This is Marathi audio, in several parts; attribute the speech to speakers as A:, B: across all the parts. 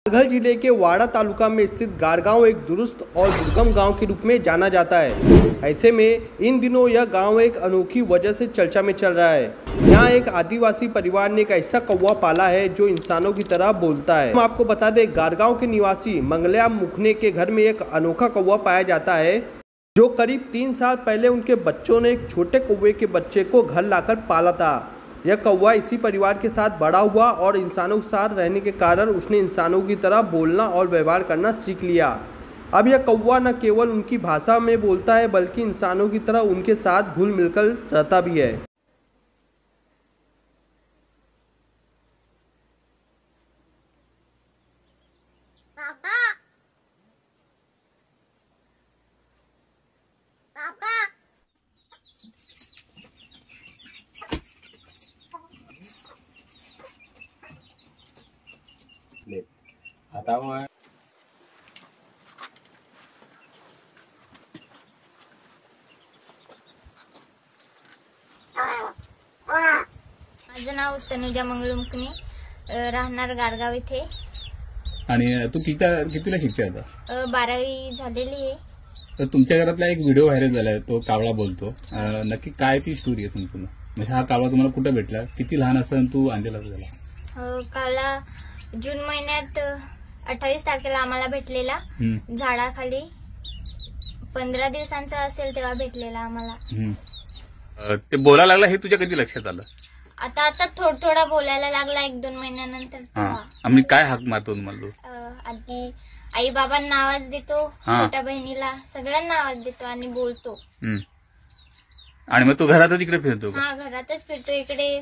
A: सागर जिले के वाड़ा तालुका में स्थित गारगांव एक दुरुस्त और दुर्गम गांव के रूप में जाना जाता है। ऐसे में इन दिनों यह गांव एक अनोखी वजह से चर्चा में चल रहा है। यहाँ एक आदिवासी परिवार ने एक ऐसा कौवा पाला है जो इंसानों की तरह बोलता है। हम आपको बता दें, गारगांव के निवासी मंगल्या मुखने के घर में एक अनोखा कौवा पाया जाता है जो करीब 3 साल पहले उनके बच्चों ने एक छोटे कौवे के बच्चे को घर लाकर पाला था। यह कौवा इसी परिवार के साथ बड़ा हुआ और इंसानों के साथ रहने के कारण उसने इंसानों की तरह बोलना और व्यवहार करना सीख लिया। अब यह कौवा न केवल उनकी भाषा में बोलता है बल्कि इंसानों की तरह उनके साथ घुल मिलकर रहता भी है।
B: आता हुआ है
C: माझं नाव तनुजा मंगलू मुकणे, राहणार गारगाव इथे।
B: आणि तू कितीला शिकते आता?
C: 12वी झालेली आहे।
B: तर तुमच्या घरातला एक व्हिडिओ व्हायरल झालाय, तो कावळा बोलतो। नक्की काय ती स्टोरी आहे संपूर्ण? म्हणजे हा कावळा तुम्हाला कुठे भेटला, किती लहान असताना तू आणलेला झाला?
C: कावळा जून महिन्यात 28 तारखेला आम्हाला भेटलेला, झाडाखाली 15 दिवसांचा असेल तेव्हा भेटलेला आम्हाला।
B: ते बोलायला लागला हे तुझ्या कधी लक्षात आलं?
C: आता थोडा बोलायला लागला 1-2 महिन्यानंतर।
B: आम्ही काय हाक मारतो तुम्हाला?
C: आधी आई बाबांना आवाज देतो, छोट्या बहिणीला, सगळ्यांना आवाज देतो आणि बोलतो।
B: आणि मग तो घरातच इकडे फिरतो का?
C: हा, घरातच फिरतो, इकडे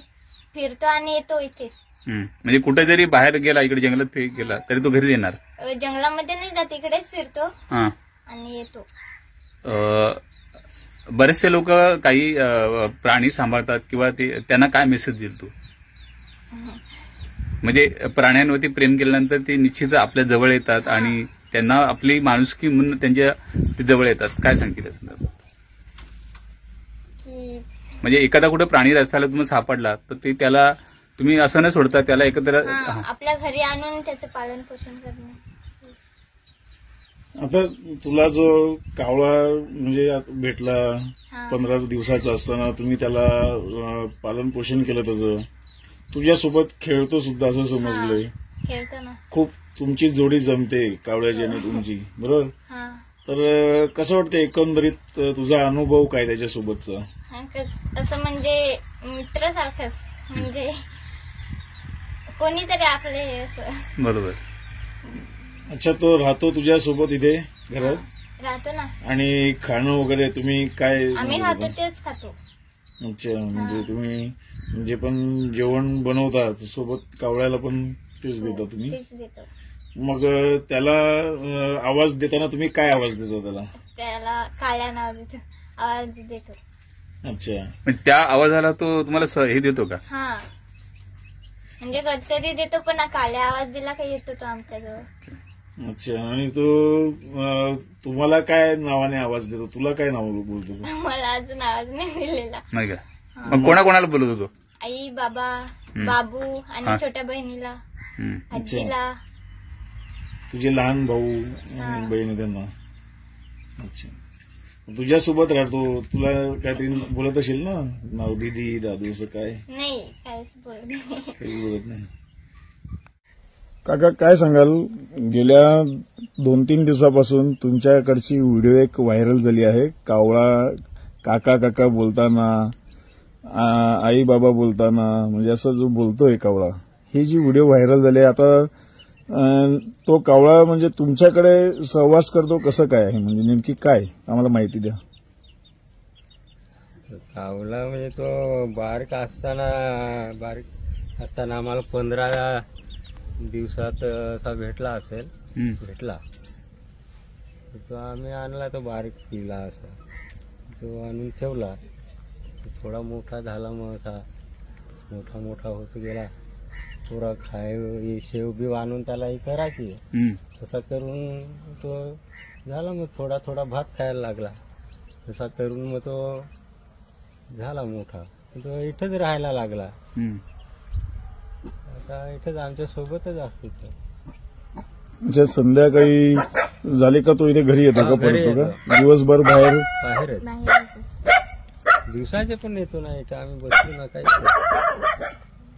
C: फिरतो आणि येतो इथेच।
B: म्हणजे कुठे जरी बाहेर गेला, इकडे जंगलात गेला तरी तो घरी येणार?
C: जंगलामध्ये नाही जात, इकडेच फिरतो आणि येतो।
B: बरेचसे लोक काही प्राणी सांभाळतात किंवा त्यांना काय मेसेज देईल तू? म्हणजे प्राण्यांवरती प्रेम केल्यानंतर ते निश्चित आपल्या जवळ येतात आणि त्यांना आपली माणुसकी म्हणून त्यांच्या ते जवळ येतात। काय सांगतील या संदर्भात? म्हणजे एखादा कुठे प्राणी रस्त्याला तुम्हाला सापडला तर ते त्याला तुम्ही असं न सोडता त्याला एकत्र
C: आपल्या घरी आणून त्याचं पालन पोषण करणे।
D: आता तुला जो कावळा म्हणजे भेटला 15 दिवसाचा असताना, तुम्ही त्याला पालन पोषण केलं, त्याचं तुझ्यासोबत खेळतो सुद्धा असं समजलंय?
C: खेळतो ना, खूप
D: तुमची जोडी जमते कावळ्याची आणि तुमची, बरोबर? तर कसं वाटतं एकंदरीत तुझा अनुभव काय त्याच्यासोबतचा?
C: असं म्हणजे मित्रासारखंच, म्हणजे कोणीतरी आपले असं। बरोबर।
D: अच्छा, तो राहतो तुझ्यासोबत इथे घरात?
C: राहतो ना।
D: आणि खाणं वगैरे तुम्ही काय?
C: आम्ही खातो तेच खातो।
D: अच्छा, म्हणजे तुम्ही जे पण जेवण बनवता सोबत कावळ्याला पण तेच देता तुम्ही?
C: तेच देतो।
D: मग त्याला आवाज देताना तुम्ही काय आवाज देता त्याला?
C: त्याला काळ्या नाव देतो, आवाज देतो।
D: अच्छा,
B: त्या आवाजाला तो तुम्हाला हे देतो का?
C: हा, म्हणजे कधी देतो, पण काळ्या आवाज दिला का येतो तो आमच्याजवळ।
D: अच्छा, आणि तो तुम्हाला काय नावाने आवाज देतो? तुला काय नाव बोलतो?
C: मला अजून आवाज नाही दिलेला।
B: नाही का? मग कोणाकोणाला बोलत होतो?
C: आई, बाबा, बाबू आणि छोट्या बहिणीला, आजीला,
D: तुझे लहान भाऊ बहिणी त्यांना। अच्छा, तुझ्यासोबत राहतो, तुला काहीतरी बोलत असेल ना, नाव दीदी, दादू, असं काय?
C: नाही, काहीच बोलत नाही।
D: काका, काय सांगाल? गेल्या 2-3 दिवसापासून तुमच्याकडची व्हिडिओ एक व्हायरल झाली आहे, कावळा काका काका बोलताना, आई बाबा बोलताना, म्हणजे असं जो बोलतोय कावळा, ही जी व्हिडिओ व्हायरल झाली आहे, आता तो कावळा म्हणजे तुमच्याकडे सहवास करतो कसं काय आहे? म्हणजे नेमकी काय, आम्हाला माहिती द्या।
E: कावळा म्हणजे तो बारीक असताना आम्हाला 15 दिवसात असा भेटला असेल, भेटला तो आम्ही आणला, तो बारीक पिला असा, तो आणून ठेवला, थोडा मोठा झाला, मग असा मोठा होत गेला, थोडा शेव बी आणून त्याला ही करायची, तसा करून तो झाला, मग थोडा भात खायला लागला, तसा करून मग तो झाला मोठा, तो इथंच राहायला लागला। आता इथंच आमच्या सोबतच असतो तो।
D: अच्छा, संध्याकाळी झाली का तो इथे घरी येतो का
E: घरी
D: परत
E: येतो.
D: का दिवसभर बाहेर?
E: बाहेर आहे.
C: बाहेरच
E: दिवसाचे पण येतो ना इथं आम्ही बसलो ना काही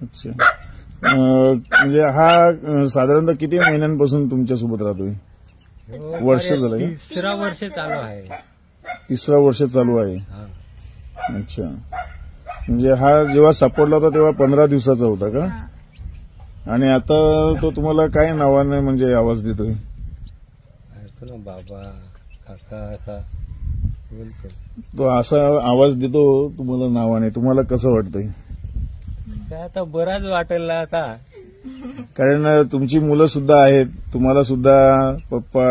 D: अच्छा. म्हणजे हा साधारणतः किती महिन्यांपासून तुमच्यासोबत राहतोय? वर्ष झालं का?
E: तिसरा वर्ष चालू आहे.
D: तिसरा वर्ष चालू आहे.
E: हा.
D: अच्छा. म्हणजे हा जेव्हा सापडला होता तेव्हा 15 दिवसाचा होता का? आणि आता तो तुम्हाला काय नावाने म्हणजे आवाज देतोय?
E: ऐकतो ना बाबा काका असा बोलतो.
D: तो असा आवाज देतो तुम्हाला नावाने, तुम्हाला कसं वाटतंय?
E: काय आता बराच वाटेल ना आता.
D: कारण तुमची मुलं सुद्धा आहेत, तुम्हाला सुद्धा पप्पा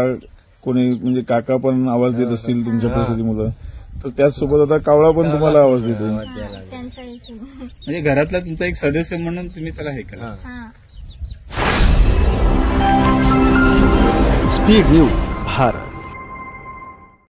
D: कोणी म्हणजे काका पण आवाज देत असतील तुमच्या परिस्थिती मुलं, तर त्याचसोबत आता कावळा पण तुम्हाला आवाज देतोय.
C: त्यांचा एक
B: म्हणजे घरातला तुमचा एक सदस्य म्हणून तुम्ही त्याला हे करा.
E: हा.
C: हा
A: स्पीड न्यूज भारत.